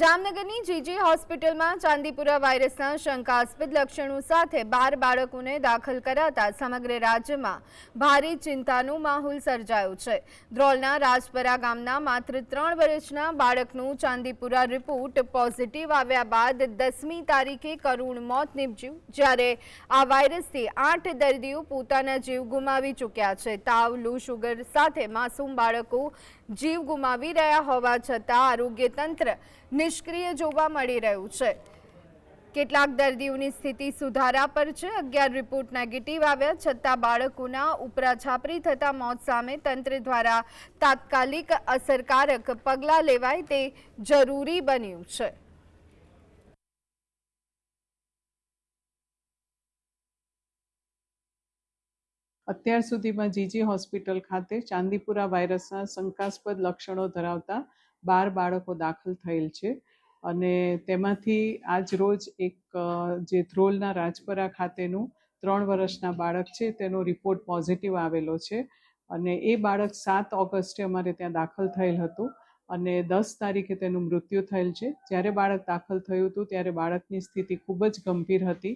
જામનગરની જીજી હોસ્પિટલમાં ચાંદીપુરા વાયરસના શંકાસ્પદ લક્ષણો સાથે 12 બાળકોને દાખલ કરાતા સમગ્ર રાજ્યમાં ભારે ચિંતાનો માહોલ સર્જાયો છે। ધ્રોલના રાજપરા ગામના માત્ર 3 વર્ષના બાળકનું ચાંદીપુરા રિપોર્ટ પોઝિટિવ આવ્યા બાદ 10મી તારીખે કરુણ મોત નીપજ્યું, જ્યારે આ વાયરસથી 8 દર્દીઓ પોતાના જીવ ગુમાવી ચૂક્યા છે। તાવ, લો શુગર સાથે માસૂમ બાળકો જીવ ગુમાવી રહ્યા હોવા છતાં આરોગ્ય તંત્ર નિષ્ક્રિય જોવા મળી રહ્યું છે। કેટલાક દર્દીઓની સ્થિતિ સુધારા પર છે। 11 રિપોર્ટ નેગેટિવ આવ્યા છતાં બાળકોના ઉપરાછાપરી થતા મોત સામે તંત્ર દ્વારા તાત્કાલિક અસરકારક પગલાં લેવાય તે જરૂરી બન્યું છે। અત્યાર સુધીમાં જીજી હોસ્પિટલ ખાતે ચાંદીપુરા વાયરસના શંકાસ્પદ લક્ષણો ધરાવતા 12 બાળકો દાખલ થયેલ છે અને તેમાંથી આજ રોજ એક જે ધ્રોલના રાજપરા ખાતેનું 3 વર્ષના બાળક છે તેનો રિપોર્ટ પોઝિટિવ આવેલો છે અને એ બાળક 7 ઓગસ્ટે અમારે ત્યાં દાખલ થયેલ હતું અને 10 તારીખે તેનું મૃત્યુ થયેલ છે। જ્યારે બાળક દાખલ થયું હતું ત્યારે બાળકની સ્થિતિ ખૂબ જ ગંભીર હતી